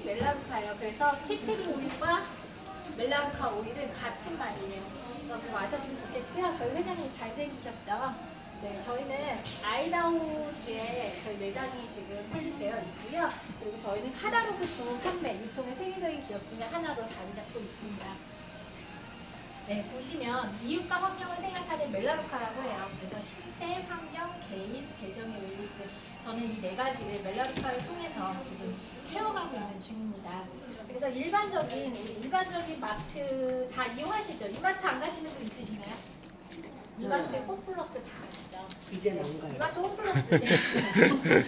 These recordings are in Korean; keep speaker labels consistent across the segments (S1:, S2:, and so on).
S1: 멜라루카예요. 그래서 티트리 오일과 멜라루카 오일은 같은 말이에요. 그래서 그거 아셨으면 좋겠고요. 저희 회장님 잘생기셨죠? 네, 저희는 아이다호주에 저희 매장이 지금 설립되어 있고요. 그리고 저희는 카다로그 주 판매, 유통의 세계적인 기업 중에 하나로 자리 잡고 있습니다. 네, 보시면 이웃과 환경을 생각하는 멜라루카라고 해요. 그래서 신체, 환경, 개인, 재정의 릴리스. 저는 이 네 가지를 멜라루카를 통해서 지금 채워가고 있는 중입니다. 그래서 일반적인 마트 다 이용하시죠? 이마트 안 가시는 분 있으신가요? 이마트 홈플러스 다 아시죠?
S2: 이제
S1: 네,
S2: 뭔가요?
S1: 이마트 홈플러스 네.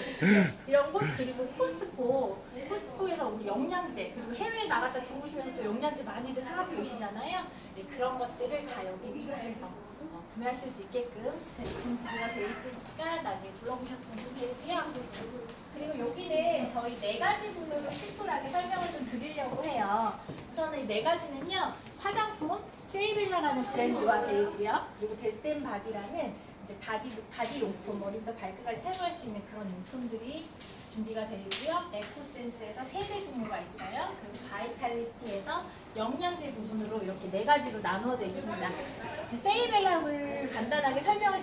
S1: 이런 곳 그리고 코스트코에서 우리 영양제 그리고 해외에 나갔다 들어오시면서 또 영양제 많이들 사갖고 오시잖아요. 네, 그런 것들을 다 여기 이용해서 구매하실 수 있게끔 제품 구매가 되어 있으니까 나중에 둘러보셨으면 좋겠고요. 그리고 여기는 저희 네 가지 분으로 심플하게 설명을 좀 드리려고 해요. 우선은 이 네 가지는요, 화장품 세이빌라라는 브랜드와 되어 있고요. 그리고 베스앤바디라는 이제 바디용품, 머리부터 발끝까지 사용할 수 있는 그런 용품들이 준비가 되어 있고요. 에코센스에서 세제 종류가 있어요. 그리고 바이탈리티에서 영양제 부분으로 이렇게 네 가지로 나누어져 있습니다. 이제 세이벨라를 간단하게 설명을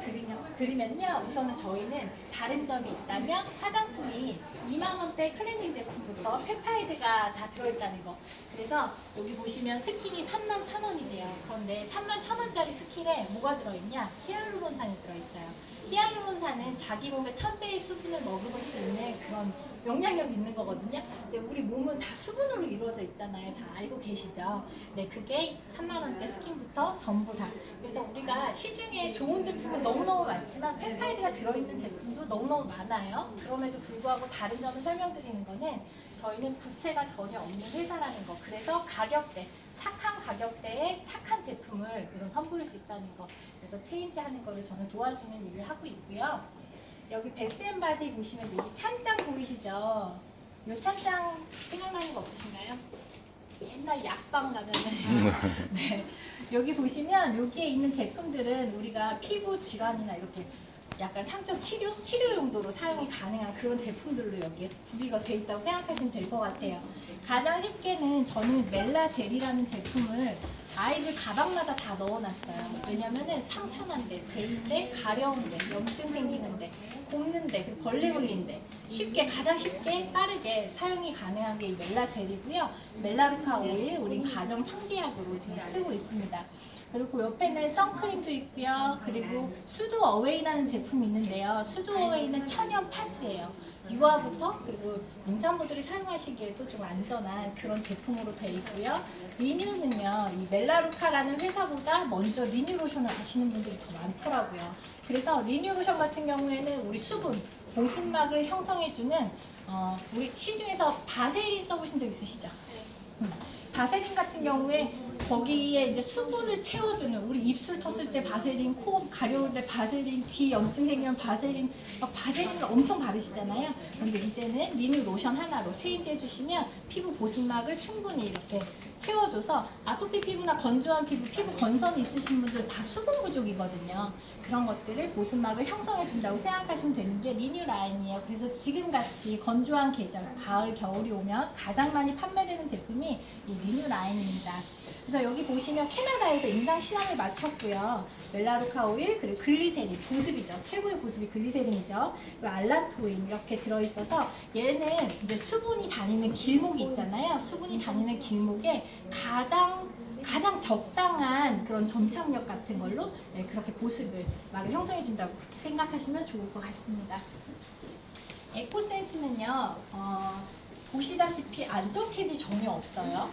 S1: 드리면요. 우선은 저희는 다른 점이 있다면 화장품이 2만 원대 클렌징 제품부터 펩타이드가 다 들어있다는 거. 그래서 여기 보시면 스킨이 31,000원이세요. 그런데 31,000원짜리 스킨에 뭐가 들어있냐? 히알루론산이 들어있어요. 히알루론산은 자기 몸에 1000배의 수분을 머금을 수 있는 그런 영향력이 있는 거거든요. 근데 우리 몸은 다 수분으로 이루어져 있잖아요. 다 알고 계시죠? 네, 그게 3만 원대 스킨부터 전부 다. 그래서 우리가 시중에 좋은 제품은 너무너무 많지만 펩타이드가 들어있는 제품도 너무너무 많아요. 그럼에도 불구하고 다른 점을 설명드리는 거는 저희는 부채가 전혀 없는 회사라는 거. 그래서 가격대, 착한 가격대에 착한 제품을 우선 선보일 수 있다는 거. 그래서 체인지 하는 거를 저는 도와주는 일을 하고 있고요. 여기 베스앤바디 보시면 여기 찬장 보이시죠? 이 찬장 생각나는 거 없으신가요? 옛날 약방 가면은 네. 여기 보시면 여기에 있는 제품들은 우리가 피부 질환이나 이렇게 약간 상처 치료 용도로 사용이 가능한 그런 제품들로 여기에 구비가 돼 있다고 생각하시면 될 것 같아요. 가장 쉽게는 저는 멜라젤이라는 제품을 아이들 가방마다 다 넣어놨어요. 왜냐면은 상처난데, 데인데, 가려운데, 염증 생기는데, 곱는데, 그리고 벌레 걸린데 가장 쉽게 빠르게 사용이 가능한 게 이 멜라젤이고요. 멜라루카 오일 우린 가정 상비약으로 지금 쓰고 있습니다. 그리고 옆에는 선크림도 있고요. 그리고 수드 어웨이라는 제품이 있는데요. 수드 어웨이는 천연 파스예요. 유화부터 그리고 임산부들이 사용하시기에도 좀 안전한 그런 제품으로 되어 있고요. 리뉴는요, 이 멜라루카라는 회사보다 먼저 리뉴 로션을 아시는 분들이 더 많더라고요. 그래서 리뉴 로션 같은 경우에는 우리 수분, 보습막을 형성해주는 우리 시중에서 바세린 써보신 적 있으시죠? 바세린 같은 경우에 거기에 이제 수분을 채워주는 우리 입술 텄을 때 바세린, 코 가려울 때 바세린, 귀 염증 생기면 바세린, 바세린을 엄청 바르시잖아요. 그런데 이제는 리뉴 로션 하나로 체인지 해주시면 피부 보습막을 충분히 이렇게 채워줘서 아토피 피부나 건조한 피부 건선이 있으신 분들 다 수분 부족이거든요. 그런 것들을 보습막을 형성해준다고 생각하시면 되는 게 리뉴 라인이에요. 그래서 지금같이 건조한 계절, 가을, 겨울이 오면 가장 많이 판매되는 제품이 이 리뉴 라인입니다. 그래서 여기 보시면 캐나다에서 임상 실험을 마쳤고요. 멜라루카 오일, 그리고 글리세린, 보습이죠. 최고의 보습이 글리세린이죠. 그리고 알란토인 이렇게 들어있어서 얘는 이제 수분이 다니는 길목이 있잖아요. 수분이 다니는 길목에 가장 적당한 그런 점착력 같은 걸로 그렇게 보습을 막을 형성해 준다고 생각하시면 좋을 것 같습니다. 에코센스는요, 보시다시피 안전캡이 전혀 없어요.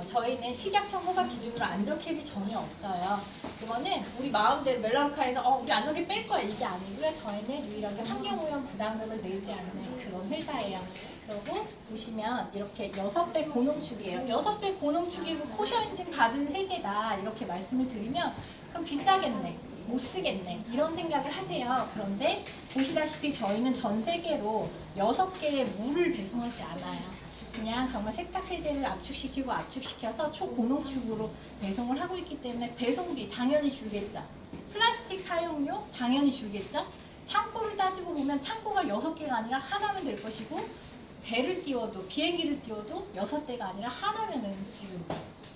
S1: 저희는 식약청 허가 기준으로 안전캡이 전혀 없어요. 그거는 우리 마음대로 멜라루카에서 우리 안전캡 뺄 거야 이게 아니고요. 저희는 유일하게 환경오염 부담금을 내지 않는 그런 회사예요. 그리고 보시면 이렇게 6배 고농축이에요. 6배 고농축이고 코셔 인증 받은 세제다 이렇게 말씀을 드리면 그럼 비싸겠네, 못 쓰겠네 이런 생각을 하세요. 그런데 보시다시피 저희는 전 세계로 6개의 물을 배송하지 않아요. 그냥 정말 세탁세제를 압축시켜서 초고농축으로 배송을 하고 있기 때문에 배송비 당연히 줄겠죠. 플라스틱 사용료 당연히 줄겠죠. 창고를 따지고 보면 창고가 6개가 아니라 하나면 될 것이고 배를 띄워도 비행기를 띄워도 6대가 아니라 하나면은 지금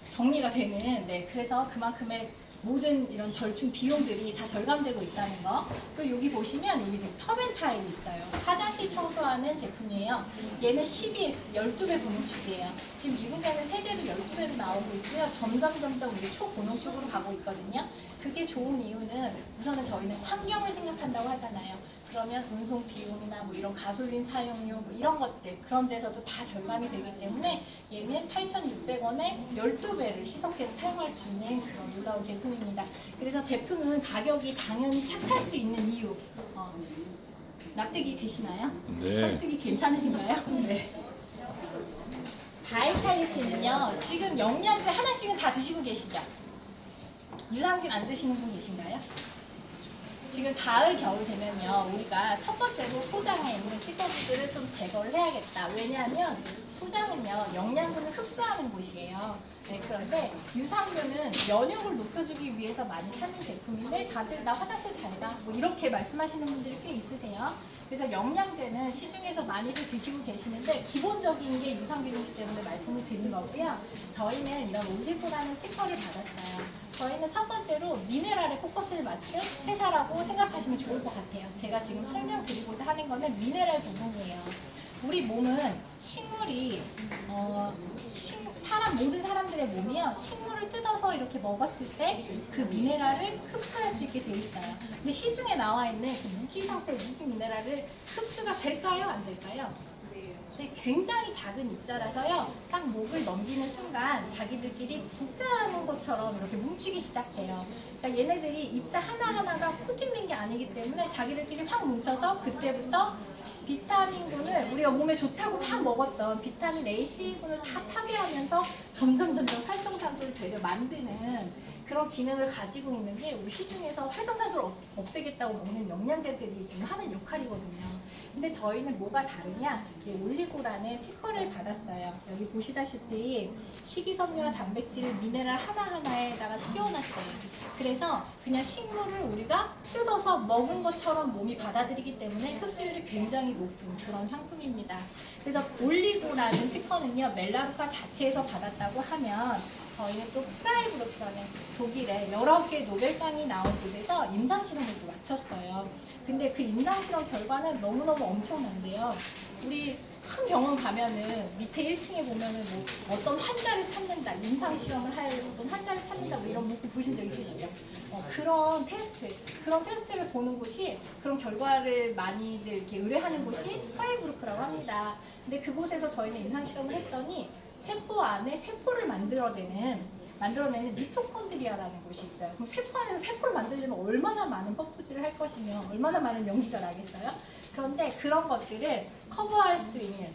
S1: 정리가 되는 네 그래서 그만큼의 모든 이런 절충 비용들이 다 절감되고 있다는 거. 그리고 여기 보시면 여기 지금 터벤타일이 있어요. 화장실 청소하는 제품이에요. 얘는 12X 12배 고농축이에요. 지금 미국에는 세제도 12배로 나오고 있고요. 점점 우리 초고농축으로 가고 있거든요. 그게 좋은 이유는 우선은 저희는 환경을 생각한다고 하잖아요. 그러면 운송 비용이나 뭐 이런 가솔린 사용료 뭐 이런 것들 그런 데서도 다 절감이 되기 때문에 얘는 8,600원에 12배를 희석해서 사용할 수 있는 그런 놀라운 제품입니다. 그래서 제품은 가격이 당연히 착할 수 있는 이유 납득이 되시나요?
S2: 네.
S1: 설득이 괜찮으신가요? 네. 바이탈리티는요 지금 영양제 하나씩은 다 드시고 계시죠? 유산균 안 드시는 분 계신가요? 지금 가을 겨울 되면요 우리가 첫 번째로 소장에 있는 찌꺼기들을 좀 제거를 해야겠다. 왜냐하면 소장은요 영양분을 흡수하는 곳이에요. 네, 그런데 유산균은 면역을 높여주기 위해서 많이 찾는 제품인데 다들 나 화장실 잘가 뭐 이렇게 말씀하시는 분들이 꽤 있으세요. 그래서 영양제는 시중에서 많이들 드시고 계시는데 기본적인 게 유산균이기 때문에 말씀을 드린 거고요. 저희는 이런 올리고라는 특허를 받았어요. 저희는 첫 번째로 미네랄에 포커스를 맞춘 회사라고 생각하시면 좋을 것 같아요. 제가 지금 설명드리고자 하는 거는 미네랄 부분이에요. 우리 몸은 식물이 모든 사람들의 몸이요 식물을 뜯어서 이렇게 먹었을 때 그 미네랄을 흡수할 수 있게 돼 있어요. 근데 시중에 나와 있는 그 무기 상태 무기 미네랄을 흡수가 될까요? 안 될까요? 네, 굉장히 작은 입자라서요. 딱 목을 넘기는 순간 자기들끼리 부패하는 것처럼 이렇게 뭉치기 시작해요. 그러니까 얘네들이 입자 하나하나가 코팅된 게 아니기 때문에 자기들끼리 확 뭉쳐서 그때부터 비타민군을 우리가 몸에 좋다고 막 먹었던 비타민 A, C군을 다 파괴하면서 점점 활성산소를 되려 만드는 그런 기능을 가지고 있는 게 우리 시중에서 활성산소를 없애겠다고 먹는 영양제들이 지금 하는 역할이거든요. 근데 저희는 뭐가 다르냐? 올리고라는 특허를 받았어요. 여기 보시다시피 식이섬유와 단백질을 미네랄 하나하나에다가 씌워놨어요. 그래서 그냥 식물을 우리가 뜯어서 먹은 것처럼 몸이 받아들이기 때문에 흡수율이 굉장히 높은 그런 상품입니다. 그래서 올리고라는 특허는요, 멜라루카 자체에서 받았다고 하면 저희는 또 프라이브루프라는 독일의 여러 개 노벨상이 나온 곳에서 임상실험을 또 마쳤어요. 근데 그 임상실험 결과는 너무너무 엄청난데요. 우리 큰 병원 가면은 밑에 1층에 보면은 뭐 어떤 환자를 찾는다, 임상실험을 할 어떤 환자를 찾는다 뭐 이런 문구 보신 적 있으시죠? 그런 테스트를 보는 곳이 그런 결과를 많이들 이렇게 의뢰하는 곳이 프라이브루프라고 합니다. 근데 그곳에서 저희는 임상실험을 했더니 세포 안에 세포를 만들어내는 미토콘드리아라는 곳이 있어요. 그럼 세포 안에서 세포를 만들려면 얼마나 많은 퍼포즈를 할 것이며 얼마나 많은 연기가 나겠어요? 그런데 그런 것들을 커버할 수 있는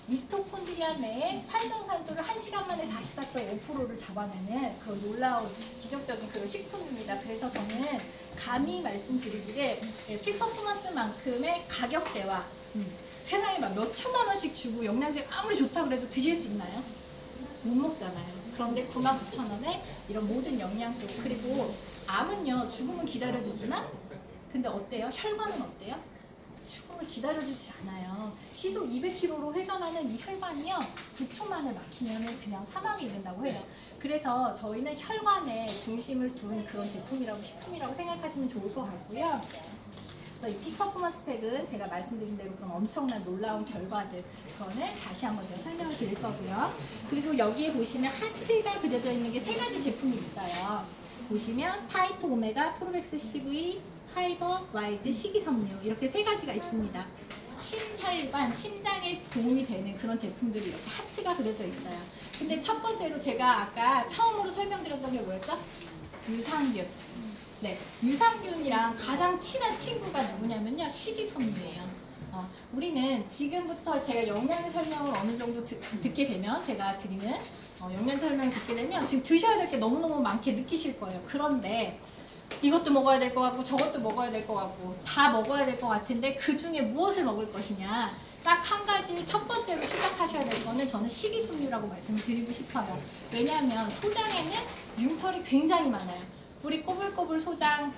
S1: 미토콘드리아 내에 활성산소를 1시간 만에 44.5%를 잡아내는 그 놀라운 기적적인 그런 식품입니다. 그래서 저는 감히 말씀드리기를 픽퍼포먼스만큼의 가격대와 세상에 막 몇 천만 원씩 주고 영양제가 아무리 좋다고 그래도 드실 수 있나요? 못 먹잖아요. 그런데 99,000원에 이런 모든 영양소 그리고 암은요 죽음은 기다려주지만 근데 어때요? 혈관은 어때요? 죽음을 기다려주지 않아요. 시속 200km로 회전하는 이 혈관이요 9초 만에 막히면 그냥 사망이 이른다고 해요. 그래서 저희는 혈관에 중심을 둔 그런 제품이라고 식품이라고 생각하시면 좋을 것 같고요. 그래서 이 픽퍼포먼스 팩은 제가 말씀드린 대로 그런 엄청난 놀라운 결과들 그거는 다시 한번 제가 설명을 드릴 거고요. 그리고 여기에 보시면 하트가 그려져 있는 게 3가지 제품이 있어요. 보시면 파이토 오메가, 프로백스 CV, 파이버, 와이즈, 식이섬유 이렇게 3가지가 있습니다. 심혈관, 심장에 도움이 되는 그런 제품들이 이렇게 하트가 그려져 있어요. 근데 첫 번째로 제가 아까 처음으로 설명드렸던 게 뭐였죠? 유산균. 네, 유산균이랑 가장 친한 친구가 누구냐면요, 식이섬유예요. 우리는 지금부터 제가 영양제 설명을 어느 정도 듣게 되면 제가 드리는 영양제 설명을 듣게 되면 지금 드셔야 될 게 너무너무 많게 느끼실 거예요. 그런데 이것도 먹어야 될 것 같고 저것도 먹어야 될 것 같고 다 먹어야 될 것 같은데 그 중에 무엇을 먹을 것이냐 딱 한 가지 첫 번째로 시작하셔야 될 거는 저는 식이섬유라고 말씀을 드리고 싶어요. 왜냐하면 소장에는 융털이 굉장히 많아요. 우리 꼬불꼬불 소장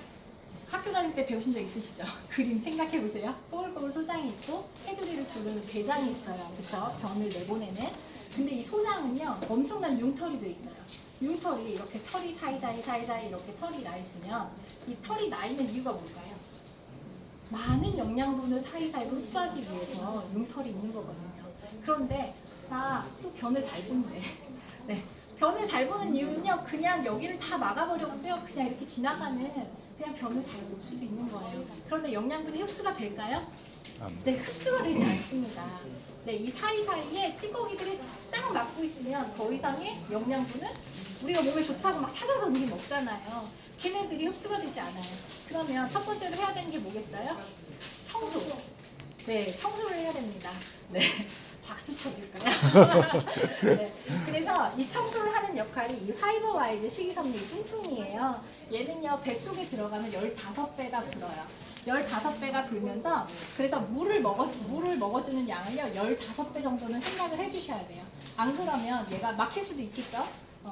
S1: 학교 다닐 때 배우신 적 있으시죠? 그림 생각해 보세요. 꼬불꼬불 소장이 있고 테두리를 두르는 대장이 있어요. 그렇죠? 변을 내보내는. 근데 이 소장은요 엄청난 융털이 돼 있어요. 융털이 이렇게 털이 사이사이 이렇게 털이 나 있으면 이 털이 나 있는 이유가 뭘까요? 많은 영양분을 사이사이 흡수하기 위해서 융털이 있는 거거든요. 그런데 나 또 변을 잘 본대. 네. 변을 잘 보는 이유는요, 그냥 여기를 다 막아버렸고요. 그냥 이렇게 지나가는 그냥 변을 잘 볼 수도 있는 거예요. 그런데 영양분이 흡수가 될까요? 네, 흡수가 되지 않습니다. 네, 이 사이사이에 찌꺼기들이 싹 막고 있으면 더 이상의 영양분은 우리가 몸에 좋다고 막 찾아서 우리 먹잖아요. 걔네들이 흡수가 되지 않아요. 그러면 첫 번째로 해야 되는 게 뭐겠어요? 청소. 네, 청소를 해야 됩니다. 네. 박수 쳐줄까요? 네. 그래서 이 청소를 하는 역할이 이 파이버와이즈 식이섬유 뚱뚱이에요. 얘는요, 뱃속에 들어가면 15배가 불어요. 15배가 불면서 그래서 물을 먹어주는 양을요 15배 정도는 생략을 해주셔야 돼요. 안 그러면 얘가 막힐 수도 있겠죠.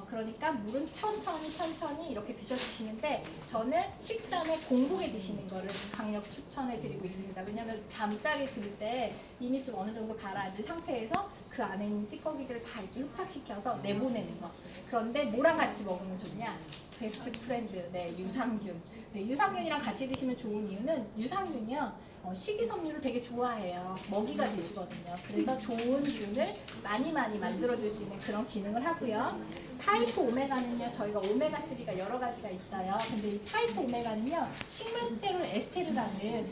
S1: 그러니까 물은 천천히 이렇게 드셔주시는데 저는 식전에 공복에 드시는 거를 강력 추천해 드리고 있습니다. 왜냐하면 잠자리 들 때 이미 좀 어느 정도 가라앉은 상태에서 그 안에 있는 찌꺼기들을 다 이렇게 흡착시켜서 내보내는 거. 그런데 뭐랑 같이 먹으면 좋냐? 베스트 프렌드, 네, 유산균. 네, 유산균이랑 같이 드시면 좋은 이유는 유산균이요. 식이섬유를 되게 좋아해요. 먹이가 돼주거든요. 그래서 좋은 균을 많이 만들어줄 수 있는 그런 기능을 하고요. 파이프 오메가는요, 저희가 오메가3가 여러 가지가 있어요. 근데 이 파이프 오메가는요, 식물스테롤 에스테르라는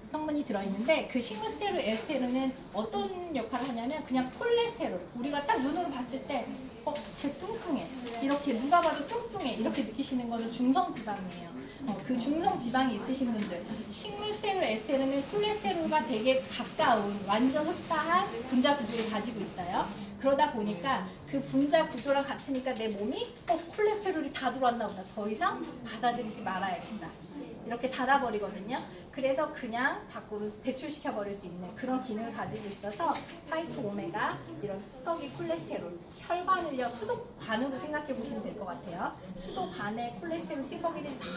S1: 성분이 들어있는데 그 식물스테롤 에스테르는 어떤 역할을 하냐면 그냥 콜레스테롤. 우리가 딱 눈으로 봤을 때 쟤 뚱뚱해. 이렇게 누가 봐도 뚱뚱해. 이렇게 느끼시는 거는 중성지방이에요. 그 중성지방이 있으신 분들. 식물스테롤 에스테르는 콜레스테롤과 되게 가까운 완전 흡사한 분자 구조를 가지고 있어요. 그러다 보니까 그 분자 구조랑 같으니까 내 몸이 콜레스테롤이 다 들어왔나 보다. 더 이상 받아들이지 말아야겠다. 이렇게 닫아버리거든요. 그래서 그냥 밖으로 배출시켜 버릴 수 있는 그런 기능을 가지고 있어서 파이프 오메가 이런 찌꺼기 콜레스테롤 혈관을요 수도관으로 생각해 보시면 될 것 같아요. 수도관에 콜레스테롤 찌꺼기들이 막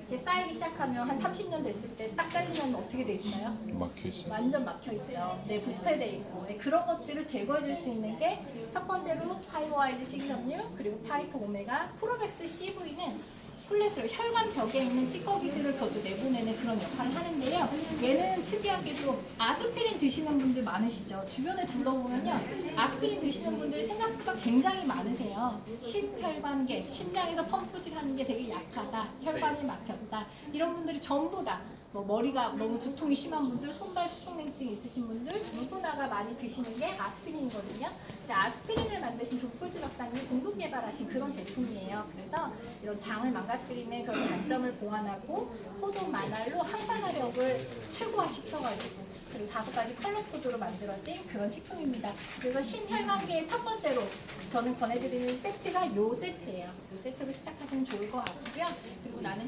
S1: 이렇게 쌓이기 시작하면 한 30년 됐을 때 딱 잘리면 어떻게 돼 있어요?
S2: 막혀 있어요.
S1: 완전 막혀 있죠. 네, 부패돼 있고 네, 그런 것들을 제거해 줄 수 있는 게 첫 번째로 파이버와이즈 식이섬유 그리고 파이토 오메가 프로벡스 CV는 콜레스테롤 혈관 벽에 있는 찌꺼기들을 걷어 내보내는 그런 역할을 하는데요. 얘는 특이하게도 아스피린 드시는 분들 많으시죠. 주변에 둘러보면요, 아스피린 드시는 분들이 생각보다 굉장히 많으세요. 심혈관계, 심장에서 펌프질하는 게 되게 약하다, 혈관이 막혔다, 이런 분들이 전부 다. 머리가 너무 두통이 심한 분들, 손발 수족냉증이 있으신 분들 누구나가 많이 드시는 게 아스피린이거든요. 근데 아스피린을 만드신 조폴즈 박사님이 공급 개발하신 그런 제품이에요. 그래서 이런 장을 망가뜨리는 그런 단점을 보완하고 포도 마날로 항산화력을 최고화시켜가지고 그리고 5가지 컬러 코드로 만들어진 그런 식품입니다. 그래서 심혈관계의 첫 번째로 저는 권해드리는 세트가 요 세트예요. 요 세트로 시작하시면 좋을 것 같고요. 그리고 나는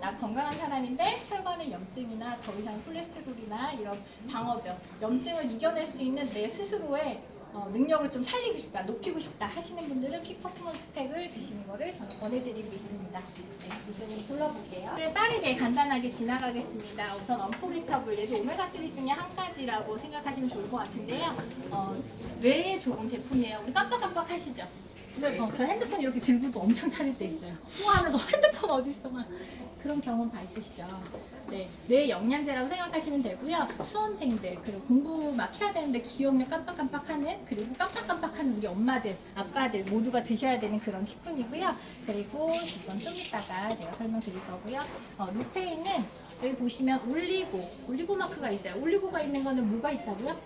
S1: 나 건강한 사람인데 혈관에 염증이나 더 이상 콜레스테롤이나 이런 방어병, 염증을 이겨낼 수 있는 내 스스로의 능력을 좀 살리고 싶다, 높이고 싶다 하시는 분들은 피퍼포먼스 팩을 드시는 거를 저는 권해드리고 있습니다. 네, 이쪽으로 둘러볼게요. 네, 빠르게 간단하게 지나가겠습니다. 우선 언포기터블, 얘도 오메가3 중에 한 가지라고 생각하시면 좋을 것 같은데요. 뇌에 좋은 제품이에요. 우리 깜빡깜빡 하시죠? 근데 저 핸드폰 이렇게 들고도 엄청 찾을 때 있어요. 하면서 핸드폰 어디 있어? 막 그런 경험 다 있으시죠? 네, 뇌 영양제라고 생각하시면 되고요. 수험생들 그리고 공부 막 해야 되는데 기억력 깜빡깜빡하는 그리고 깜빡깜빡하는 우리 엄마들, 아빠들 모두가 드셔야 되는 그런 식품이고요. 그리고 이건 좀 이따가 제가 설명드릴 거고요. 루테인은 여기 보시면 올리고 마크가 있어요. 올리고가 있는 거는 뭐가 있다고요?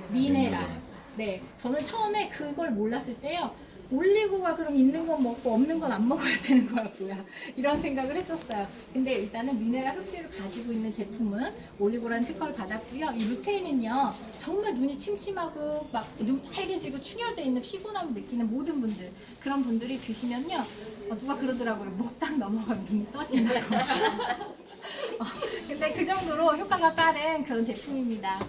S1: 미네랄. 네, 저는 처음에 그걸 몰랐을 때요. 올리고가 그럼 있는 건 먹고 없는 건 안 먹어야 되는 거야 뭐야 이런 생각을 했었어요. 근데 일단은 미네랄 흡수율을 가지고 있는 제품은 올리고라는 특허를 받았고요. 이 루테인은요 정말 눈이 침침하고 막 눈 빨개지고 충혈되어 있는 피곤함을 느끼는 모든 분들, 그런 분들이 드시면요 누가 그러더라고요. 목 딱 넘어가면 눈이 떠진다고. 근데 그 정도로 효과가 빠른 그런 제품입니다.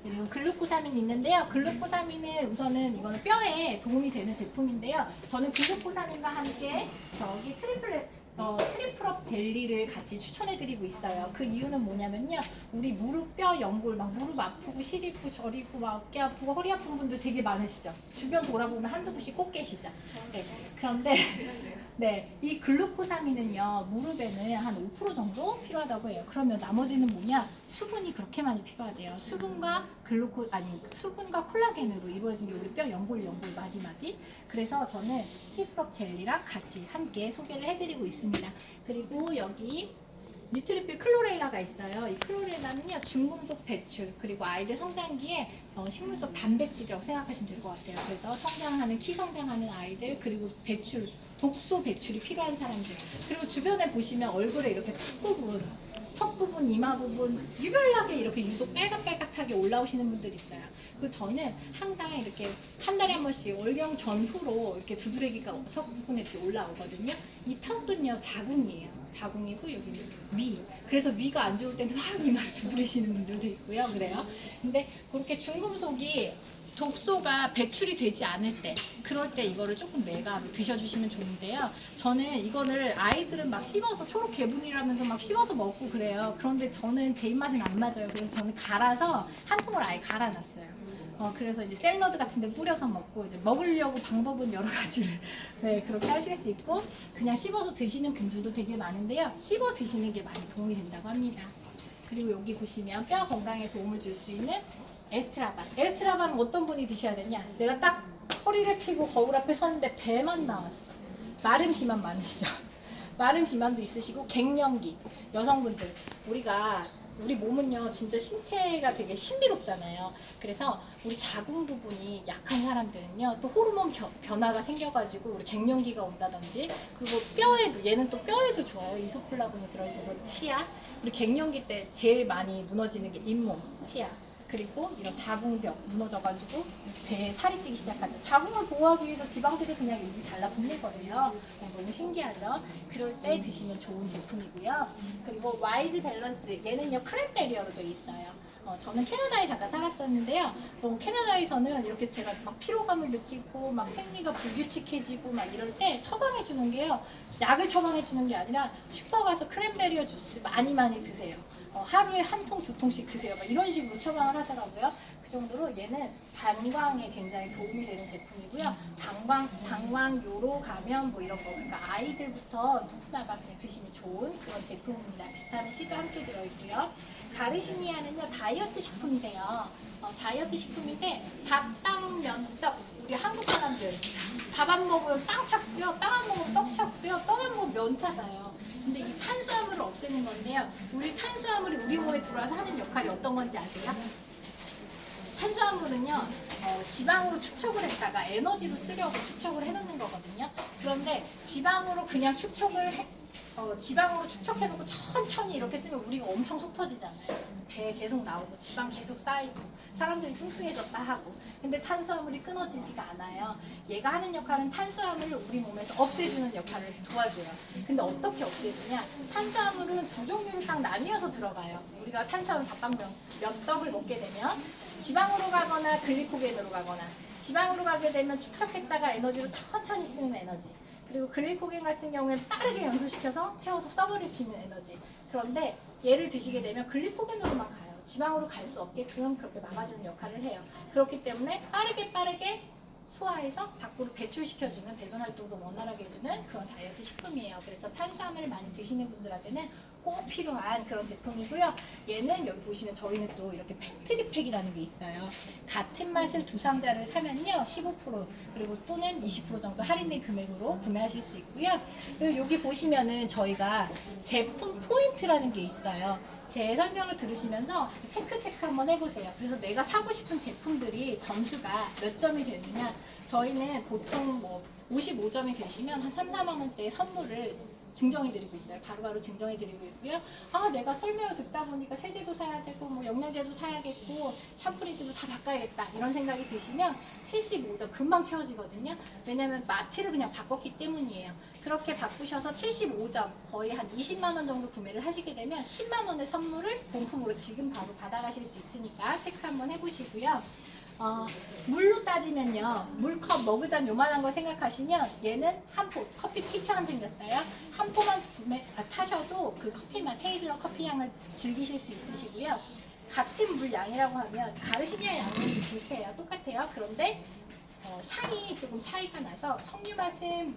S1: 그리고 글루코사민 있는데요. 글루코사민은 우선은 이거는 뼈에 도움이 되는 제품인데요. 저는 글루코사민과 함께 저기 트리플업 젤리를 같이 추천해드리고 있어요. 그 이유는 뭐냐면요. 우리 무릎 뼈 연골 막 무릎 아프고 시리고 저리고 막 어깨 아프고 허리 아픈 분들 되게 많으시죠. 주변 돌아보면 한두 분씩 꼭 계시죠. 네. 그런데 네, 이 글루코사민은요 무릎에는 한 5% 정도 필요하다고 해요. 그러면 나머지는 뭐냐? 수분이 그렇게 많이 필요하대요. 수분과 콜라겐으로 이루어진 게 우리 뼈 연골 마디마디. 그래서 저는 힙프롭 젤리랑 같이 함께 소개를 해드리고 있습니다. 그리고 여기 뉴트리필 클로렐라가 있어요. 이 클로렐라는요 중금속 배출 그리고 아이들 성장기에 식물 속 단백질이라고 생각하시면 될 것 같아요. 그래서 키 성장하는 아이들 그리고 독소 배출이 필요한 사람들 그리고 주변에 보시면 얼굴에 이렇게 턱 부분, 이마 부분 유별나게 이렇게 유독 빨갛빨갛하게 올라오시는 분들이 있어요. 그 저는 항상 이렇게 한 달에 한 번씩 월경 전후로 이렇게 두드레기가 턱 부분에 이렇게 올라오거든요. 이 턱은요 자궁이에요. 자궁이고 여기는 위. 그래서 위가 안 좋을 때는 막 이마를 두드리시는 분들도 있고요. 그래요. 근데 그렇게 중금속이 독소가 배출이 되지 않을 때 그럴 때 이거를 조금 메가로 드셔주시면 좋은데요. 저는 이거를 아이들은 막 씹어서 초록 개분이라면서 막 씹어서 먹고 그래요. 그런데 저는 제 입맛은 안 맞아요. 그래서 저는 갈아서 한 통을 아예 갈아놨어요. 그래서 이제 샐러드 같은 데 뿌려서 먹고 이제 먹으려고 방법은 여러 가지를 네, 그렇게 하실 수 있고 그냥 씹어서 드시는 분들도 되게 많은데요. 씹어 드시는 게 많이 도움이 된다고 합니다. 그리고 여기 보시면 뼈 건강에 도움을 줄 수 있는 에스트라반. 에스트라반은 어떤 분이 드셔야 되냐? 내가 딱 허리를 펴고 거울 앞에 섰는데 배만 나왔어. 마른 비만 많으시죠? 마른 비만도 있으시고 갱년기 여성분들 우리 몸은요 진짜 신체가 되게 신비롭잖아요. 그래서 우리 자궁 부분이 약한 사람들은요 또 호르몬 변화가 생겨가지고 우리 갱년기가 온다든지 그리고 얘는 또 뼈에도 좋아요. 이소플라본이 들어있어서 치아 우리 갱년기 때 제일 많이 무너지는 게 잇몸, 치아 그리고 이런 자궁벽 무너져가지고 배에 살이 찌기 시작하죠. 자궁을 보호하기 위해서 지방들이 그냥 여기 달라붙는 거예요. 너무 신기하죠? 그럴 때 드시면 좋은 제품이고요. 그리고 와이즈 밸런스 얘는요 크랜베리어로 되어 있어요. 저는 캐나다에 잠깐 살았었는데요. 캐나다에서는 이렇게 제가 막 피로감을 느끼고 막 생리가 불규칙해지고 막 이럴 때 처방해 주는 게요. 약을 처방해 주는 게 아니라 슈퍼 가서 크랜베리어 주스 많이 드세요. 하루에 한 통, 두 통씩 드세요. 막 이런 식으로 처방을 하더라고요. 그 정도로 얘는 방광에 굉장히 도움이 되는 제품이고요. 방광요로 가면 뭐 이런 거 그러니까 아이들부터 누구나가 그냥 드시면 좋은 그런 제품입니다. 비타민 C도 함께 들어있고요. 가르시니아는요 다이어트 식품이세요. 다이어트 식품인데 밥빵 면떡 우리 한국 사람들 밥 안 먹으면 빵 찾고요, 빵 안 먹으면 떡 찾고요, 떡 안 먹으면 면 찾아요. 근데 이 탄수화물을 없애는 건데요. 우리 탄수화물이 우리 몸에 들어와서 하는 역할이 어떤 건지 아세요? 탄수화물은요 지방으로 축적을 했다가 에너지로 쓰려고 축적을 해놓는 거거든요. 그런데 지방으로 그냥 지방으로 축적해놓고 천천히 이렇게 쓰면 우리가 엄청 속 터지잖아요. 배에 계속 나오고 지방 계속 쌓이고 사람들이 뚱뚱해졌다 하고 근데 탄수화물이 끊어지지가 않아요. 얘가 하는 역할은 탄수화물을 우리 몸에서 없애주는 역할을 도와줘요. 근데 어떻게 없애주냐? 탄수화물은 두 종류로 딱 나뉘어서 들어가요. 우리가 탄수화물 몇 떡을 먹게 되면 지방으로 가거나 글리코겐으로 가거나 지방으로 가게 되면 축적했다가 에너지로 천천히 쓰는 에너지 그리고 글리코겐 같은 경우엔 빠르게 연소시켜서 태워서 써버릴 수 있는 에너지. 그런데 얘를 드시게 되면 글리코겐으로만 가요. 지방으로 갈 수 없게끔 그렇게 막아주는 역할을 해요. 그렇기 때문에 빠르게 소화해서 밖으로 배출시켜주는 배변 활동도 원활하게 해주는 그런 다이어트 식품이에요. 그래서 탄수화물을 많이 드시는 분들한테는 꼭 필요한 그런 제품이고요. 얘는 여기 보시면 저희는 또 이렇게 팩트리팩이라는 게 있어요. 같은 맛을 두 상자를 사면요 15% 그리고 또는 20% 정도 할인된 금액으로 구매하실 수 있고요. 그리고 여기 보시면은 저희가 제품 포인트라는 게 있어요. 제 설명을 들으시면서 체크 한번 해보세요. 그래서 내가 사고 싶은 제품들이 점수가 몇 점이 되느냐 저희는 보통 뭐 55점이 되시면 한 3, 4만 원대의 선물을 증정해드리고 있어요. 바로바로 증정해드리고 있고요. 아, 내가 설명을 듣다 보니까 세제도 사야 되고 뭐 영양제도 사야겠고 샴푸리즈도 다 바꿔야겠다 이런 생각이 드시면 75점 금방 채워지거든요. 왜냐면 마트를 그냥 바꿨기 때문이에요. 그렇게 바꾸셔서 75점 거의 한 20만 원 정도 구매를 하시게 되면 10만 원의 선물을 본품으로 지금 바로 받아가실 수 있으니까 체크 한번 해보시고요. 물로 따지면요, 물컵 머그잔 요만한 거 생각하시면 얘는 한 포, 커피 티처럼 생겼어요. 한 포만 타셔도 그 커피 맛, 헤이즐넛 커피 향을 즐기실 수 있으시고요. 같은 물 양이라고 하면 가르시니아 양은 비슷해요. 똑같아요. 그런데 향이 조금 차이가 나서 석류 맛은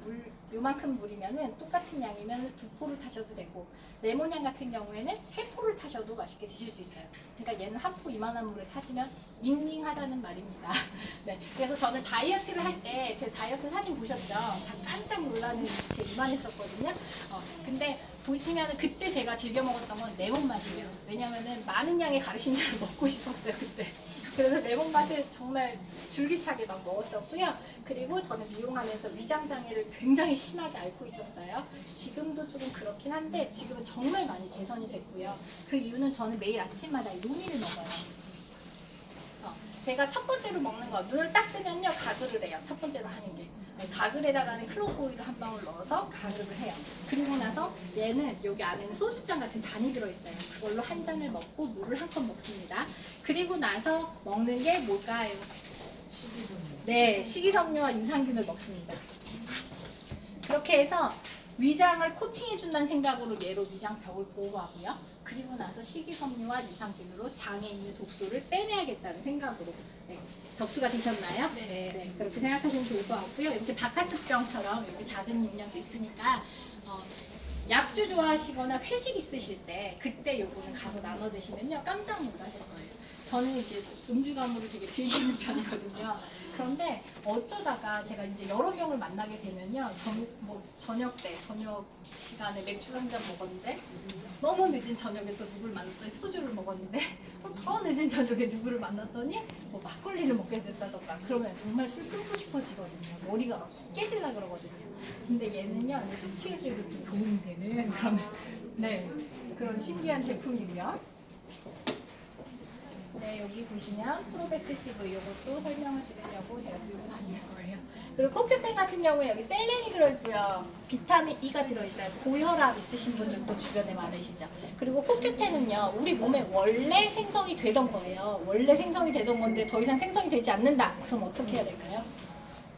S1: 요만큼 물이면은 똑같은 양이면 2포를 타셔도 되고, 레몬향 같은 경우에는 3포를 타셔도 맛있게 드실 수 있어요. 그러니까 얘는 한 포 이만한 물을 타시면 밍밍하다는 말입니다. 네, 그래서 저는 다이어트를 할 때 제 다이어트 사진 보셨죠? 다 깜짝 놀라는 제 이만했었거든요. 근데 보시면 그때 제가 즐겨 먹었던 건 레몬 맛이에요. 왜냐면은 많은 양의 가르시니아를 먹고 싶었어요 그때. 그래서 레몬 맛을 정말 줄기차게 막 먹었었고요. 그리고 저는 미용하면서 위장 장애를 굉장히 심하게 앓고 있었어요. 지금도 조금 그렇긴 한데 지금은 정말 많이 개선이 됐고요. 그 이유는 저는 매일 아침마다 논이를 먹어요. 제가 첫 번째로 먹는 거, 눈을 딱 뜨면요 가글을 해요. 첫 번째로 하는 게 가글에다가는 클로브 오일을 한 방울 넣어서 가글을 해요. 그리고 나서 얘는 여기 안에는 소주잔 같은 잔이 들어있어요. 그걸로 한 잔을 먹고 물을 한 컵 먹습니다. 그리고 나서 먹는 게 뭘까요? 네, 식이섬유와 유산균을 먹습니다. 그렇게 해서 위장을 코팅해준다는 생각으로 얘로 위장벽을 보호하고요. 그리고 나서 식이섬유와 유산균으로 장에 있는 독소를 빼내야겠다는 생각으로 접수가 되셨나요? 네, 그렇게 생각하시면 좋을 것 같고요. 이렇게 바카스병처럼 이렇게 작은 용량도 있으니까 약주 좋아하시거나 회식 있으실 때 그때 요거는 가서 나눠 드시면요 깜짝 놀라실 거예요. 저는 이렇게 음주 가무를 되게 즐기는 편이거든요. 그런데 어쩌다가 제가 이제 여러 명을 만나게 되면요, 저녁 시간에 맥주 한 잔 먹었는데 너무 늦은 저녁에 또 누구를 만났더니 소주를 먹었는데 또 더 늦은 저녁에 누구를 만났더니 뭐 막걸리를 먹게 됐다던가 그러면 정말 술 끊고 싶어지거든요. 머리가 깨질라 그러거든요. 근데 얘는요 숙취 해소에도 도움이 되는 그런 신기한 제품이고요. 네, 여기 보시면 프로백스 CV 이것도 설명을 드리려고 제가 들고 다니는 거예요. 그리고 코큐텐 같은 경우에 여기 셀렌이 들어있고요. 비타민 E가 들어있어요. 고혈압 있으신 분들도 주변에 많으시죠. 그리고 코큐텐은요, 우리 몸에 원래 생성이 되던 거예요. 원래 생성이 되던 건데 더 이상 생성이 되지 않는다. 그럼 어떻게 해야 될까요?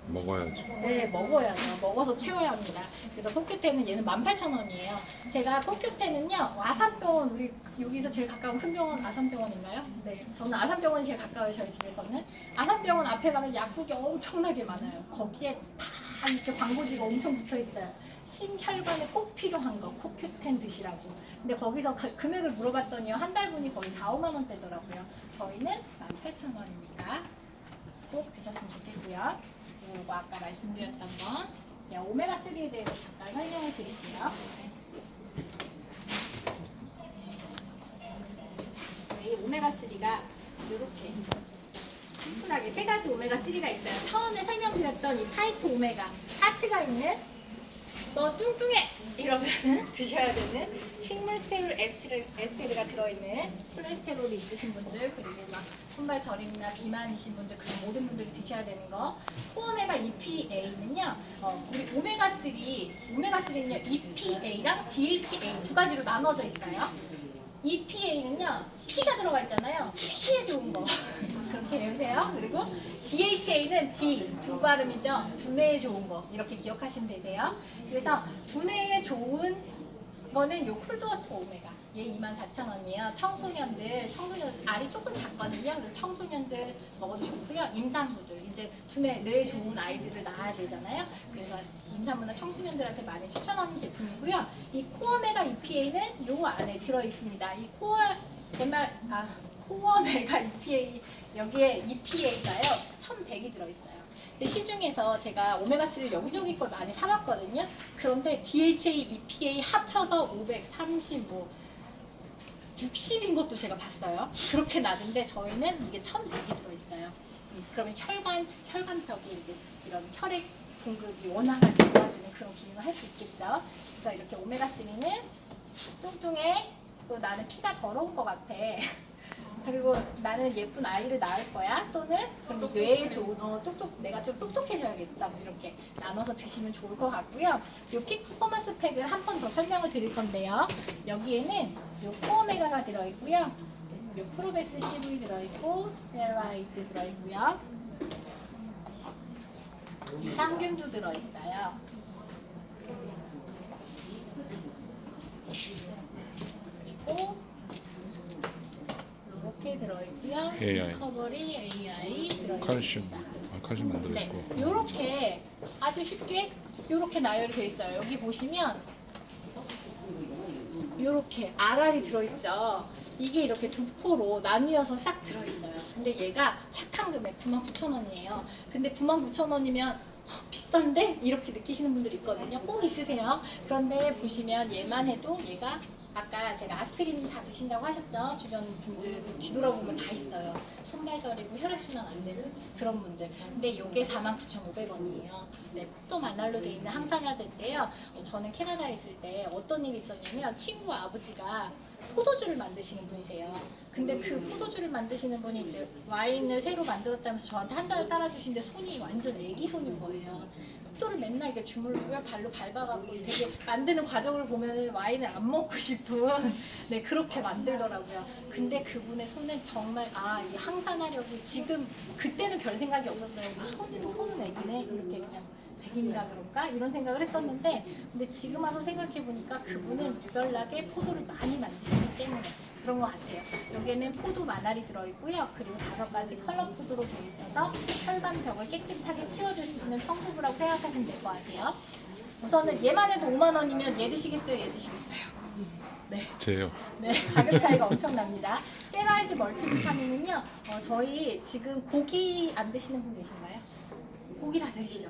S2: 먹어야죠.
S1: 네, 먹어야죠. 먹어서 채워야 합니다. 그래서 포큐텐은 얘는 18,000원이에요. 제가 포큐텐은요, 아산병원, 우리 여기서 제일 가까운 큰 병원 아산병원인가요? 네, 저는 아산병원이 제일 가까워요, 저희 집에서는. 아산병원 앞에 가면 약국이 엄청나게 많아요. 거기에 다 이렇게 광고지가 엄청 붙어 있어요. 심혈관에 꼭 필요한 거, 포큐텐 드시라고. 근데 거기서 금액을 물어봤더니요, 한 달분이 거의 4, 5만 원대더라고요. 저희는 18,000원이니까 꼭 드셨으면 좋겠고요. 그리고 아까 말씀드렸던 거 오메가3에 대해서 잠깐 설명을 드릴게요. 이 오메가3가 이렇게 심플하게 3가지 오메가3가 있어요. 처음에 설명드렸던 이 파이토 오메가 하트가 있는 너 뚱뚱해! 이러면은 드셔야 되는 식물스테롤 에스테르가 들어있는 콜레스테롤이 있으신 분들, 그리고 막 손발 저림이나 비만이신 분들, 그런 모든 분들이 드셔야 되는 거. 코오메가 EPA는요, 우리 오메가3는요, EPA랑 DHA 두 가지로 나눠져 있어요. EPA는요, P가 들어가 있잖아요. 피에 좋은 거. 그렇게 외우세요. 그리고 DHA는 D, 두 발음이죠. 두뇌에 좋은 거. 이렇게 기억하시면 되세요. 그래서 두뇌에 좋은 거는 요 콜드워터 오메가. 얘 24,000원이에요. 청소년들 알이 조금 작거든요. 그래서 청소년들 먹어도 좋고요. 임산부들, 이제 뇌에 좋은 아이들을 낳아야 되잖아요. 그래서 임산부나 청소년들한테 많이 추천하는 제품이고요. 이 코오메가 EPA는 요 안에 들어 있습니다. 이 코오메가 EPA, 여기에 EPA가요 1100이 들어있어요. 근데 시중에서 제가 오메가3를 여기저기 걸 많이 사봤거든요. 그런데 DHA, EPA 합쳐서 530, 60인 것도 제가 봤어요. 그렇게 낮은데 저희는 이게 1100이 들어있어요. 그러면 혈관벽이 이제 이런 혈액 공급이 원활하게 도와주는 그런 기능을 할 수 있겠죠. 그래서 이렇게 오메가3는 뚱뚱해, 또 나는 피가 더러운 것 같아. 그리고 나는 예쁜 아이를 낳을 거야. 또는 그럼 뇌에 좋은 내가 좀 똑똑해져야겠다. 뭐 이렇게 나눠서 드시면 좋을 것 같고요. 요 픽 퍼포먼스 팩을 한 번 더 설명을 드릴 건데요. 여기에는 요 코오메가가 들어있고요. 요 프로백스 CV 들어있고 셀라이즈 들어있고요. 유산균도 들어있어요. 그리고 이렇게 들어있고요.
S2: AI.
S1: 리커버리 AI 들어있습니다.
S2: 칼슘 안 들어있고.
S1: 네, 이렇게 아주 쉽게 이렇게 나열이 되어 있어요. 여기 보시면 이렇게 RR이 들어있죠. 이게 이렇게 두 포로 나뉘어서 싹 들어있어요. 근데 얘가 착한 금액 99,000원이에요. 근데 99,000원이면 비싼데? 이렇게 느끼시는 분들이 있거든요. 꼭 있으세요. 그런데 보시면 얘만 해도 얘가 아까 제가 아스피린 다 드신다고 하셨죠? 주변 분들 뒤돌아보면 다 있어요. 손발 저리고 혈액순환 안 되는 그런 분들. 근데 이게 49,500원이에요. 네, 폭도 만날로 되어 있는 항산화제인데요. 저는 캐나다에 있을 때 어떤 일이 있었냐면 친구 아버지가 포도주를 만드시는 분이세요. 근데 그 포도주를 만드시는 분이 이제 와인을 새로 만들었다면서 저한테 한 잔을 따라주시는데 손이 완전 애기 손인 거예요. 포도를 맨날 이렇게 주물르고요. 발로 밟아가고 되게 만드는 과정을 보면 와인을 안 먹고 싶은 네 그렇게 만들더라고요. 근데 그분의 손은 정말 이 항산화력이 지금 그때는 별 생각이 없었어요. 손은 애기네 이렇게 그냥 백인이라 그런가 이런 생각을 했었는데 근데 지금 와서 생각해 보니까 그분은 유별나게 포도를 많이 만드시기 때문에 그런 것 같아요. 여기에는 포도 마날이 들어있고요. 그리고 5가지 컬러 포도로 되어 있어서 혈관벽을 깨끗하게 치워줄 수 있는 청소부라고 생각하시면 될 것 같아요. 우선은 얘만 해도 5만 원이면 얘 드시겠어요? 얘 드시겠어요? 네.
S2: 제요.
S1: 네, 가격 차이가 엄청납니다. 셀라이즈 멀티비타민은요, 저희 지금 고기 안 드시는 분 계신가요? 고기 다 드시죠?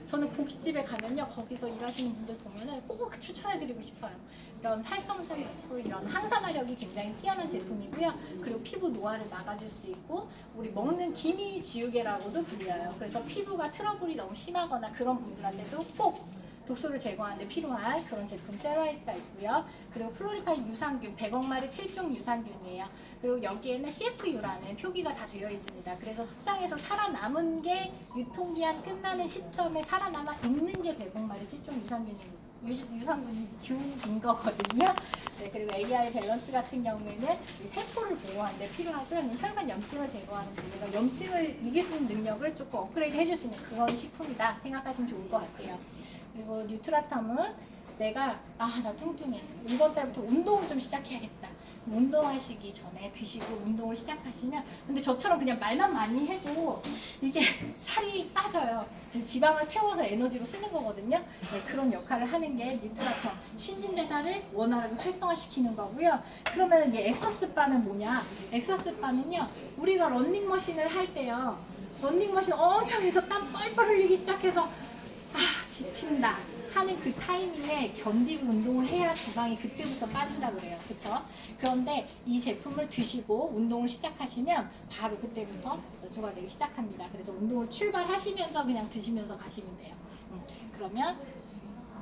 S1: 저는 고깃집에 가면요, 거기서 일하시는 분들 보면은 꼭 추천해드리고 싶어요. 이런 활성산 제품, 이런 항산화력이 굉장히 뛰어난 제품이고요. 그리고 피부 노화를 막아줄 수 있고, 우리 먹는 기미 지우개라고도 불려요. 그래서 피부가 트러블이 너무 심하거나 그런 분들한테도 꼭 독소를 제거하는 데 필요한 그런 제품 셀라이즈가 있고요. 그리고 플로리파인 유산균, 100억 마리 7종 유산균이에요. 그리고 여기에는 CFU라는 표기가 다 되어 있습니다. 그래서 속장에서 살아남은 게 유통기한 끝나는 시점에 살아남아 있는 게 100억 마리 7종 유산균인 거거든요. 네, 그리고 AI 밸런스 같은 경우에는 이 세포를 보호하는 데 필요하든 혈관 염증을 제거하는 분들과 염증을 이길 수 있는 능력을 조금 업그레이드 해줄 수 있는 그런 식품이다 생각하시면 좋을 것 같아요. 그리고 뉴트라탐은 내가 나 뚱뚱해 이번 달부터 운동을 좀 시작해야겠다. 운동하시기 전에 드시고 운동을 시작하시면 근데 저처럼 그냥 말만 많이 해도 이게 살이 빠져요. 지방을 태워서 에너지로 쓰는 거거든요. 네, 그런 역할을 하는 게 뉴트라탐 신진대사를 원활하게 활성화시키는 거고요. 그러면 이 엑서스바는 뭐냐? 엑서스바는요 우리가 런닝머신을 할 때요 런닝머신 엄청 해서 땀 뻘뻘 흘리기 시작해서 지친다 하는 그 타이밍에 견디고 운동을 해야 지방이 그때부터 빠진다 그래요. 그쵸? 그런데 이 제품을 드시고 운동을 시작하시면 바로 그때부터 연소가 되기 시작합니다. 그래서 운동을 출발하시면서 그냥 드시면서 가시면 돼요. 그러면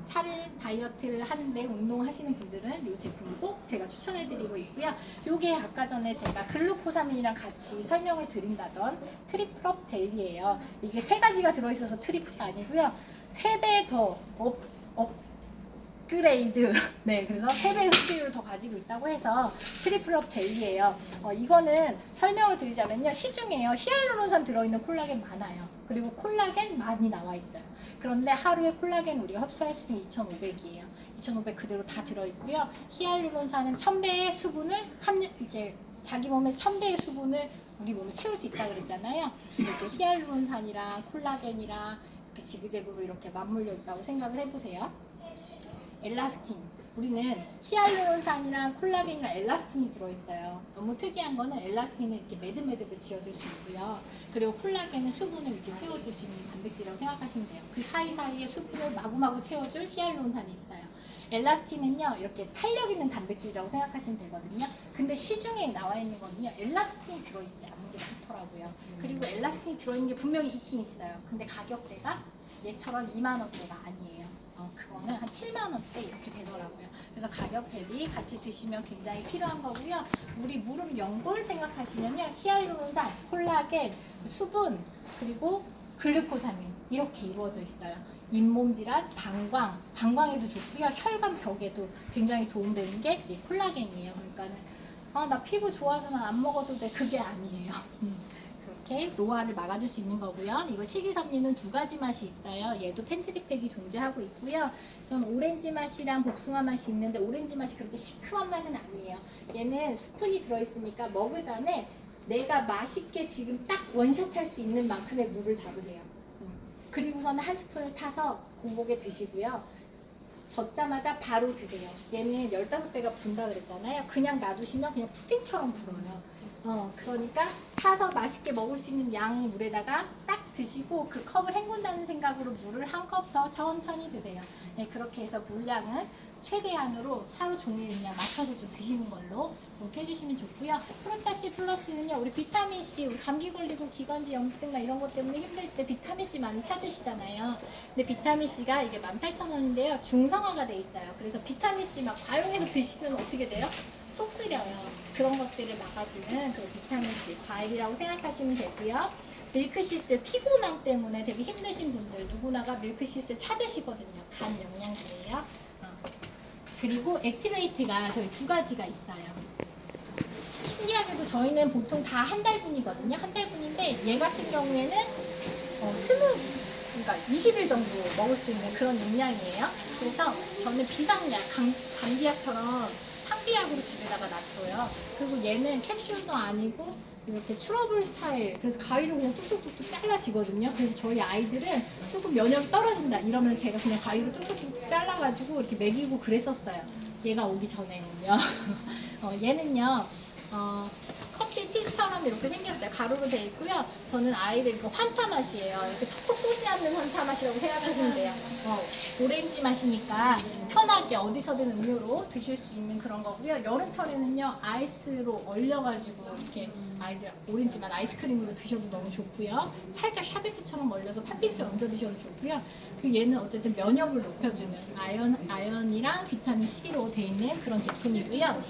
S1: 살을 다이어트를 하는데 운동하시는 분들은 이 제품을 꼭 제가 추천해드리고 있고요. 요게 아까 전에 제가 글루코사민이랑 같이 설명을 드린다던 트리플업 젤리예요. 이게 3가지가 들어있어서 트리플이 아니고요. 3배 더 업그레이드 네 그래서 3배 흡수율을 더 가지고 있다고 해서 트리플업 젤리예요. 이거는 설명을 드리자면요 시중에요 히알루론산 들어있는 콜라겐 많아요. 그리고 콜라겐 많이 나와 있어요. 그런데 하루에 콜라겐 우리가 흡수할 수 있는 2,500이에요. 2,500 그대로 다 들어있고요. 히알루론산은 1,000배의 수분을 이게 자기 몸에 1,000배의 수분을 우리 몸에 채울 수 있다 그랬잖아요. 이렇게 히알루론산이랑 콜라겐이랑 이렇게 지그재그로 이렇게 맞물려 있다고 생각을 해보세요. 엘라스틴. 우리는 히알루론산이랑 콜라겐이랑 엘라스틴이 들어있어요. 너무 특이한 거는 엘라스틴은 이렇게 매듭매듭을 지어줄 수 있고요. 그리고 콜라겐은 수분을 이렇게 채워줄 수 있는 단백질이라고 생각하시면 돼요. 그 사이사이에 수분을 마구마구 채워줄 히알루론산이 있어요. 엘라스틴은요 이렇게 탄력 있는 단백질이라고 생각하시면 되거든요. 근데 시중에 나와 있는 거는요 엘라스틴이 들어있지 않은 게 많더라고요. 그리고 엘라스틴이 들어있는 게 분명히 있긴 있어요. 근데 가격대가 얘처럼 2만 원대가 아니에요. 그거는 한 7만 원대 이렇게 되더라고요. 그래서 가격 대비 같이 드시면 굉장히 필요한 거고요. 우리 무릎 연골 생각하시면요, 히알루론산, 콜라겐, 수분, 그리고 글루코사민 이렇게 이루어져 있어요. 잇몸 질환, 방광에도 좋고요. 혈관 벽에도 굉장히 도움되는 게 이 콜라겐이에요. 그러니까는 나 피부 좋아서는 안 먹어도 돼, 그게 아니에요. 그렇게 노화를 막아줄 수 있는 거고요. 이거 식이섬유는 2가지 맛이 있어요. 얘도 펜트리팩이 존재하고 있고요. 이건 오렌지 맛이랑 복숭아 맛이 있는데 오렌지 맛이 그렇게 시큼한 맛은 아니에요. 얘는 스푼이 들어있으니까 머그잔에 내가 맛있게 지금 딱 원샷 할 수 있는 만큼의 물을 잡으세요. 그리고서는 한 스푼을 타서 공복에 드시고요. 젓자마자 바로 드세요. 얘는 15배가 분다 그랬잖아요. 그냥 놔두시면 그냥 푸딩처럼 불어요. 그러니까 타서 맛있게 먹을 수 있는 양 물에다가 딱 드시고 그 컵을 헹군다는 생각으로 물을 한 컵 더 천천히 드세요. 네, 그렇게 해서 물량은 최대한으로 하루 종일 그냥 맞춰서 좀 드시는 걸로 그렇게 해주시면 좋고요. 프로타시 플러스는요, 우리 비타민C, 우리 감기 걸리고 기관지 염증이나 이런 것 때문에 힘들 때 비타민C 많이 찾으시잖아요. 근데 비타민C가 이게 18,000원인데요. 중성화가 돼 있어요. 그래서 비타민C 막 과용해서 드시면 어떻게 돼요? 속 쓰려요. 그런 것들을 막아주는 그 비타민C 과일이라고 생각하시면 되고요. 밀크시슬, 피곤함 때문에 되게 힘드신 분들 누구나가 밀크시슬 찾으시거든요. 간 영양제예요. 그리고 액티베이트가 저희 2가지가 있어요. 신기하게도 저희는 보통 다 한 달분이거든요. 한 달분인데 얘 같은 경우에는 그러니까 20일 정도 먹을 수 있는 그런 용량이에요. 그래서 저는 비상약, 감기약처럼 상비약으로 집에다가 놔둬요. 그리고 얘는 캡슐도 아니고 이렇게 트러블 스타일, 그래서 가위로 그냥 뚝뚝뚝뚝 잘라지거든요. 그래서 저희 아이들은 조금 면역이 떨어진다 이러면 제가 그냥 가위로 뚝뚝뚝뚝 잘라가지고 이렇게 먹이고 그랬었어요. 얘가 오기 전에는요. 얘는요 커피 티처럼 이렇게 생겼어요. 가루로 되어 있고요. 저는 아이들 그 환타 맛이에요. 이렇게 톡톡 쏘지 않는 환타 맛이라고 생각하시면 돼요. 오렌지 맛이니까 편하게 어디서든 음료로 드실 수 있는 그런 거고요. 여름철에는요 아이스로 얼려가지고 이렇게 아이들 오렌지 맛 아이스크림으로 드셔도 너무 좋고요. 살짝 샤베트처럼 얼려서 팥빙수에 얹어 드셔도 좋고요. 그리고 얘는 어쨌든 면역을 높여주는 아연이랑 비타민 C로 되어 있는 그런 제품이고요.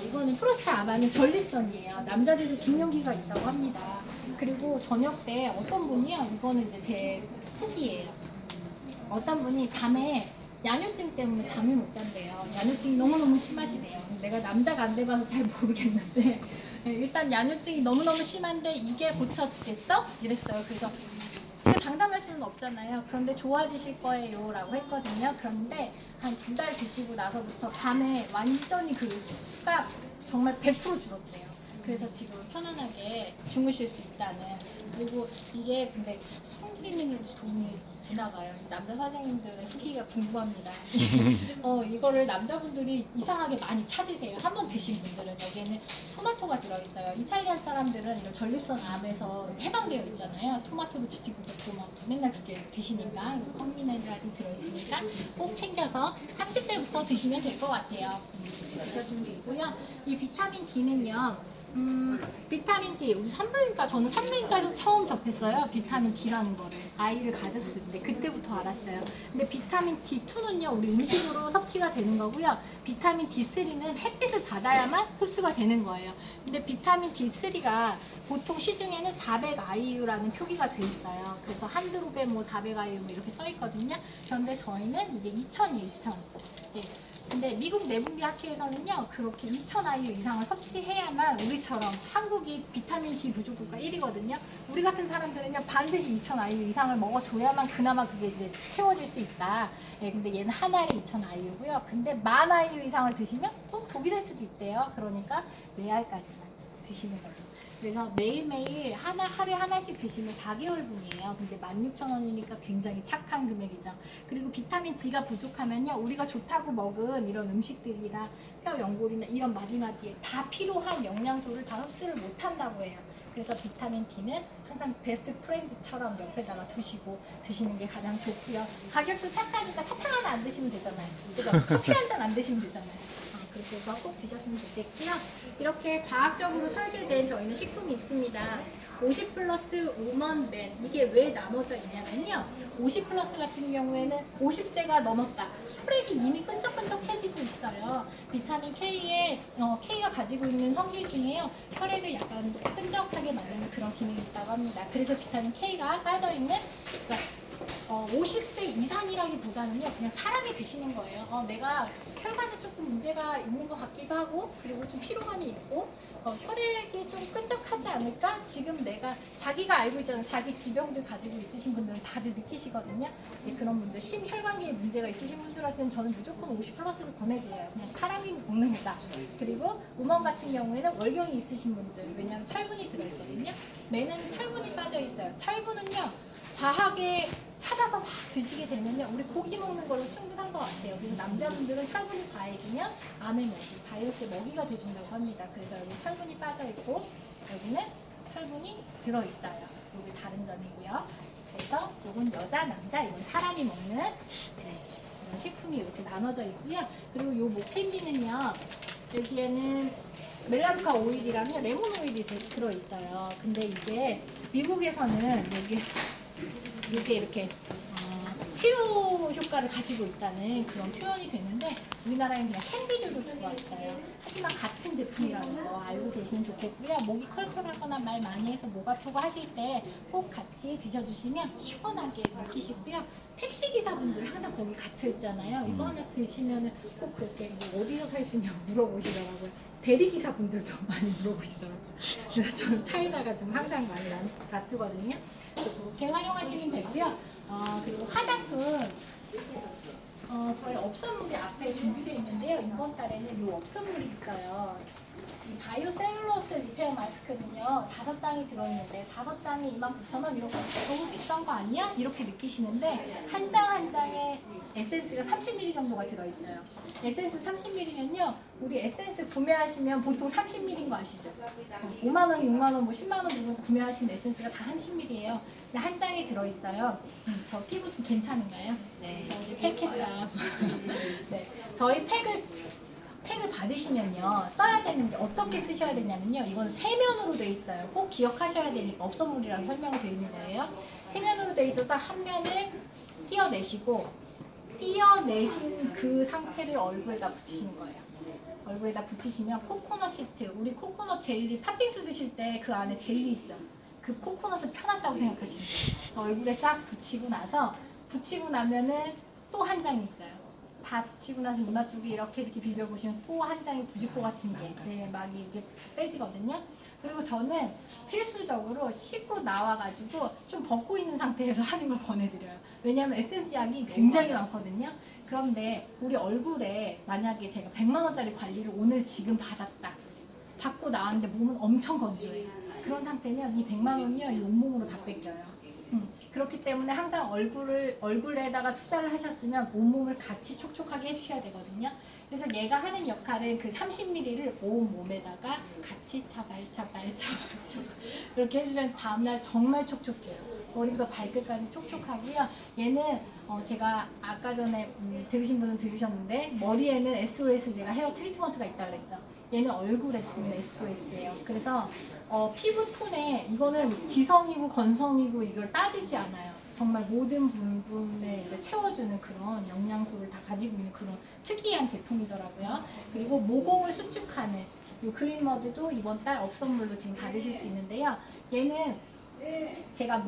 S1: 이거는 프로스트 아바는 전립선이에요. 남자들도 갱년기가 있다고 합니다. 그리고 저녁 때 어떤 분이요, 이거는 이제 제 푸기예요. 어떤 분이 밤에 야뇨증 때문에 잠을 못 잔대요. 야뇨증이 너무너무 심하시대요. 내가 남자가 안 돼봐서 잘 모르겠는데 일단 야뇨증이 너무너무 심한데 이게 고쳐지겠어? 이랬어요. 그래서 제가 장담할 수는 없잖아요. 그런데 좋아지실 거예요 라고 했거든요. 그런데 한 2달 드시고 나서부터 밤에 완전히 그 수가 정말 100% 줄었대요. 그래서 지금 편안하게 주무실 수 있다는. 그리고 이게 근데 성기능에도 도움이 되나 봐요. 남자 사장님들의 후기가 궁금합니다. 이거를 남자분들이 이상하게 많이 찾으세요. 한번 드신 분들은. 여기에는 토마토가 들어있어요. 이탈리안 사람들은 이런 전립선 암에서 해방되어 있잖아요. 토마토를 지지고 볶고 막 맨날 그렇게 드시니까. 그리고 성미네랄이 들어있으니까 꼭 챙겨서 30대부터 드시면 될 것 같아요. 드셔주면 되고요. 이 비타민 D는요. 비타민 D, 우리 산부인과, 저는 산부인과에서 처음 접했어요. 비타민 D라는 거를. 아이를 가졌을 때, 그때부터 알았어요. 근데 비타민 D2는요, 우리 음식으로 섭취가 되는 거고요. 비타민 D3는 햇빛을 받아야만 흡수가 되는 거예요. 근데 비타민 D3가 보통 시중에는 400IU라는 표기가 돼 있어요. 그래서 한 드롭에 뭐 400IU 뭐 이렇게 써 있거든요. 그런데 저희는 이게 2000이에요, 2000. 예. 근데 미국 내분비 학회에서는요, 그렇게 2000IU 이상을 섭취해야만 우리처럼 한국이 비타민 D 부족도가 1위거든요. 우리 같은 사람들은요, 반드시 2000IU 이상을 먹어줘야만 그나마 그게 이제 채워질 수 있다. 예, 근데 얘는 한 알에 2000IU고요. 근데 10,000IU 이상을 드시면 또 독이 될 수도 있대요. 그러니까 4알까지만 드시는 걸로. 그래서 매일매일 하루에 하나씩 드시면 4개월분이에요. 근데 16,000원이니까 굉장히 착한 금액이죠. 그리고 비타민 D가 부족하면요, 우리가 좋다고 먹은 이런 음식들이나 뼈 연골이나 이런 마디마디에 다 필요한 영양소를 다 흡수를 못한다고 해요. 그래서 비타민 D는 항상 베스트 프렌드처럼 옆에다가 두시고 드시는 게 가장 좋고요. 가격도 착하니까 사탕 하나 안 드시면 되잖아요. 그죠? 커피 한 잔 안 드시면 되잖아요. 그렇게 해서 꼭 드셨으면 좋겠고요. 이렇게 과학적으로 설계된 저희는 식품이 있습니다. 50 플러스 우먼 맨 이게 왜 나눠져 있냐면요. 50 플러스 같은 경우에는 50세가 넘었다. 혈액이 이미 끈적끈적해지고 있어요. 비타민 K에 K가 가지고 있는 성질 중에요. 혈액을 약간 끈적하게 만드는 그런 기능이 있다고 합니다. 그래서 비타민 K가 빠져 있는 그러니까 50세 이상이라기보다는요, 그냥 사람이 드시는 거예요. 내가 혈관에 조금 문제가 있는 것 같기도 하고, 그리고 좀 피로감이 있고, 혈액이 좀 끈적하지 않을까? 지금 내가 자기가 알고 있잖아요. 자기 지병들 가지고 있으신 분들은 다들 느끼시거든요. 이제 그런 분들, 심혈관계에 문제가 있으신 분들한테는 저는 무조건 50 플러스를 권해드려요. 그냥 사람이 먹는 거다. 그리고 우먼 같은 경우에는 월경이 있으신 분들, 왜냐하면 철분이 들어있거든요. 매는 철분이 빠져 있어요. 철분은요, 과하게 찾아서 막 드시게 되면요, 우리 고기 먹는 걸로 충분한 것 같아요. 그리고 남자분들은 철분이 과해지면 암의 먹이, 바이러스의 먹이가 돼준다고 합니다. 그래서 여기 철분이 빠져있고 여기는 철분이 들어있어요. 여기 다른 점이고요. 그래서 이건 여자, 남자, 이건 사람이 먹는 이런 식품이 이렇게 나눠져 있고요. 그리고 이 목캔디는요, 여기에는 멜라루카 오일이라면 레몬 오일이 들어있어요. 근데 이게 미국에서는 이게 이렇게 치료 효과를 가지고 있다는 그런 표현이 되는데 우리나라에는 그냥 캔디류로 들어왔어요. 하지만 같은 제품이라는 거 알고 계시면 좋겠고요. 목이 컬컬하거나 말 많이 해서 목 아프고 하실 때 꼭 같이 드셔주시면 시원하게 느끼시고요. 택시기사분들 항상 거기 갇혀 있잖아요. 이거 하나 드시면 꼭 그렇게 뭐 어디서 살 수 있냐고 물어보시더라고요. 대리기사분들도 많이 물어보시더라고요. 그래서 저는 차에다가 좀 항상 많이 놔두거든요. 그렇게 활용하시면 되고요. 그리고 화장품 저희 업선물이 앞에 준비되어 있는데요. 이번 달에는 이 업선물이 있어요. 이 바이오셀룰로스 리페어 마스크는요, 5장이 들어있는데 5장이 29,000원 이렇게 너무 비싼 거 아니야? 이렇게 느끼시는데 한 장 한 장에 에센스가 30ml 정도가 들어있어요. 에센스 30ml면요, 우리 에센스 구매하시면 보통 30ml인 거 아시죠? 5만원, 6만원, 뭐 10만원 주고 구매하신 에센스가 다 30ml예요. 근데 한 장에 들어있어요. 저 피부 좀 괜찮은가요?
S3: 네.
S1: 저 이제 팩했어요. 네, 저희 팩을 받으시면요, 써야 되는데 어떻게 쓰셔야 되냐면요, 이건 세면으로 돼 있어요. 꼭 기억하셔야 되니까 업선물이라서 설명을 드리는 거예요. 세면으로 돼 있어서 한 면을 떼어내시고 떼어내신 그 상태를 얼굴에다 붙이시는 거예요. 얼굴에다 붙이시면 코코넛 시트, 우리 코코넛 젤리, 팥빙수 드실 때 그 안에 젤리 있죠? 그 코코넛을 펴놨다고 생각하시면 돼요. 그래서 얼굴에 쫙 붙이고 나면은 또 한 장이 있어요. 다 붙이고 나서 이마 쪽에 이렇게 비벼보시면 또 한 장의 부직포 같은 게 막 이렇게 빼지거든요. 그리고 저는 필수적으로 씻고 나와가지고 좀 벗고 있는 상태에서 하는 걸 권해드려요. 왜냐하면 에센스 약이 굉장히 많거든요. 그런데 우리 얼굴에 만약에 제가 100만 원짜리 관리를 오늘 지금 받고 나왔는데 몸은 엄청 건조해요. 그런 상태면 이 100만 원이요, 이 온몸으로 다 뺏겨요. 그렇기 때문에 항상 얼굴에다가 투자를 하셨으면 온몸을 같이 촉촉하게 해주셔야 되거든요. 그래서 얘가 하는 역할은 그 30ml를 온 몸에다가 같이 차발차발 이렇게 해주면 다음날 정말 촉촉해요. 머리부터 발끝까지 촉촉하고요. 얘는 제가 아까 전에 들으신 분은 들으셨는데 머리에는 SOS, 제가 헤어 트리트먼트가 있다 그랬죠. 얘는 얼굴에 쓰는 SOS예요. 그래서 피부 톤에 이거는 지성이고 건성이고 이걸 따지지 않아요. 정말 모든 부분에 이제 채워주는 그런 영양소를 다 가지고 있는 그런 특이한 제품이더라고요. 그리고 모공을 수축하는 이 그린머드도 이번 달 업선물로 지금 받으실 수 있는데요. 얘는 제가 이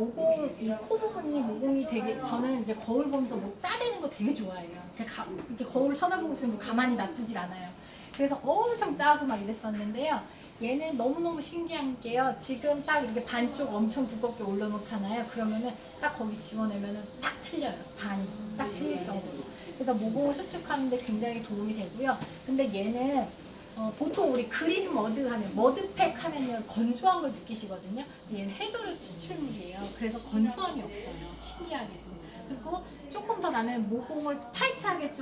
S1: 코 부분이 모공이 되게, 저는 이제 거울 보면서 뭐 짜대는 거 되게 좋아해요. 이렇게 거울을 쳐다보고 있으면 가만히 놔두질 않아요. 그래서 엄청 짜고 막 이랬었는데요. 얘는 너무너무 신기한 게요. 지금 딱 이렇게 반쪽 엄청 두껍게 올려놓잖아요. 그러면은 딱 거기 집어내면은 딱 틀려요. 반이 딱 틀릴 정도로. 그래서 모공을 수축하는데 굉장히 도움이 되고요. 근데 얘는 보통 우리 그린 머드 하면, 머드팩 하면요, 건조한 걸 느끼시거든요. 얘는 해조류 추출물이에요. 그래서 건조함이 없어요. 신기하게도. 그리고 조금 더 나는 모공을 타이트하게 좀